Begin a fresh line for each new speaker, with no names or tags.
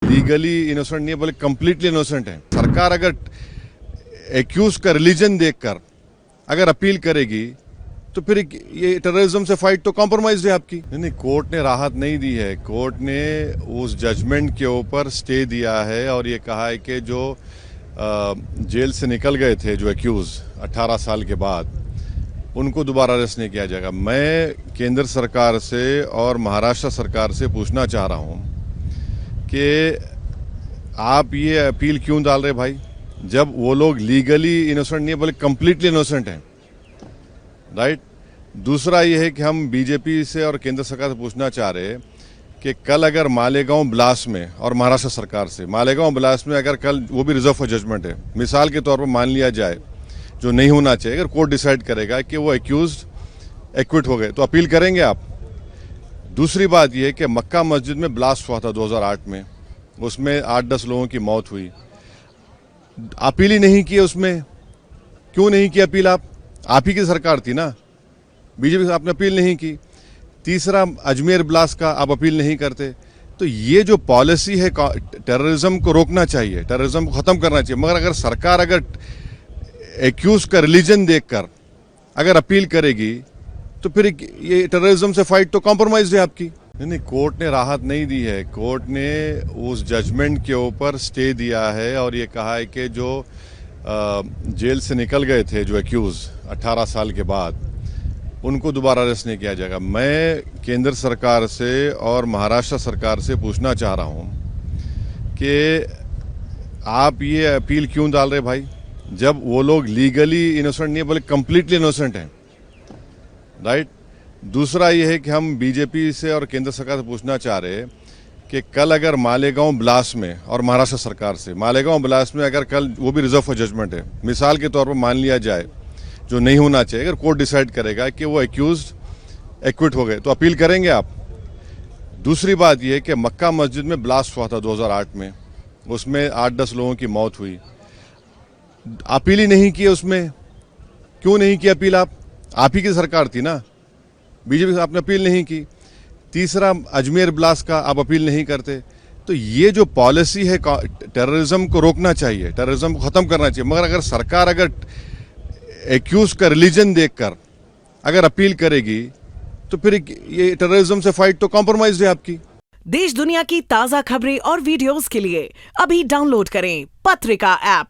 Legally innocent नहीं है बल्कि कंप्लीटली इनोसेंट है। सरकार अगर एक्यूज का रिलीजन देखकर अगर अपील करेगी तो फिर ये टेररिज्म से फाइट तो कॉम्प्रोमाइज है आपकी। नहीं, कोर्ट ने राहत नहीं दी है। कोर्ट ने उस जजमेंट के ऊपर स्टे दिया है और ये कहा है कि जो जेल से निकल गए थे जो एक्यूज 18 साल के बाद, उनको दोबारा अरेस्ट नहीं किया जाएगा। मैं केंद्र सरकार से और महाराष्ट्र सरकार से पूछना चाह रहा हूं कि आप ये अपील क्यों डाल रहे भाई, जब वो लोग लीगली इनोसेंट नहीं है बल्कि कंप्लीटली इनोसेंट हैं, राइट। दूसरा ये है कि हम बीजेपी से और केंद्र सरकार से पूछना चाह रहे हैं कि कल अगर मालेगांव ब्लास्ट में, और महाराष्ट्र सरकार से, मालेगांव ब्लास्ट में अगर कल वो भी रिजर्व फॉर जजमेंट है, मिसाल के तौर पर मान लिया जाए, जो नहीं होना चाहिए, अगर कोर्ट डिसाइड करेगा कि वो एक्यूज एक्विट हो गए तो अपील करेंगे आप। दूसरी बात यह है कि मक्का मस्जिद में ब्लास्ट हुआ था 2008 में, उसमें 8-10 लोगों की मौत हुई, अपील ही नहीं की उसमें। क्यों नहीं की अपील? आप ही की सरकार थी ना, बीजेपी से आपने अपील नहीं की। तीसरा, अजमेर ब्लास्ट का आप अपील नहीं करते। तो ये जो पॉलिसी है, टेररिज्म को रोकना चाहिए, टेररिज्म को खत्म करना चाहिए, मगर अगर सरकार अगर एक्यूज का रिलीजन देखकर अगर अपील करेगी तो फिर ये टेररिज्म से फाइट तो कॉम्प्रोमाइज है आपकी। नहीं, कोर्ट ने राहत नहीं दी है। कोर्ट ने उस जजमेंट के ऊपर स्टे दिया है और ये कहा है कि जो जेल से निकल गए थे जो एक्यूज 18 साल के बाद, उनको दोबारा अरेस्ट नहीं किया जाएगा। मैं केंद्र सरकार से और महाराष्ट्र सरकार से पूछना चाह रहा हूं कि आप ये अपील क्यों डाल रहे भाई, जब वो लोग लीगली इनोसेंट नहीं है बल्कि कंप्लीटली इनोसेंट हैं, राइट। दूसरा ये है कि हम बीजेपी से और केंद्र सरकार से पूछना चाह रहे हैं कि कल अगर मालेगांव ब्लास्ट में, और महाराष्ट्र सरकार से, मालेगांव ब्लास्ट में अगर कल वो भी रिजर्व फॉर जजमेंट है, मिसाल के तौर पर मान लिया जाए, जो नहीं होना चाहिए, अगर कोर्ट डिसाइड करेगा कि वो एक्यूज एक्विट हो गए तो अपील करेंगे आप। दूसरी बात यह है कि मक्का मस्जिद में ब्लास्ट हुआ था 2008 में, उसमें 8-10 लोगों की मौत हुई, अपील ही नहीं की उसमें। क्यों नहीं की अपील? आप ही की सरकार थी ना, बीजेपी से आपने अपील नहीं की। तीसरा, अजमेर ब्लास्ट का आप अपील नहीं करते। तो ये जो पॉलिसी है, टेररिज्म को रोकना चाहिए, टेररिज्म को खत्म करना चाहिए, मगर अगर सरकार अगर एक्यूज का रिलीजन देखकर अगर अपील करेगी तो फिर ये टेररिज्म से फाइट तो कॉम्प्रोमाइज है आपकी।
देश दुनिया की ताजा खबरें और वीडियोस के लिए अभी डाउनलोड करें पत्रिका ऐप।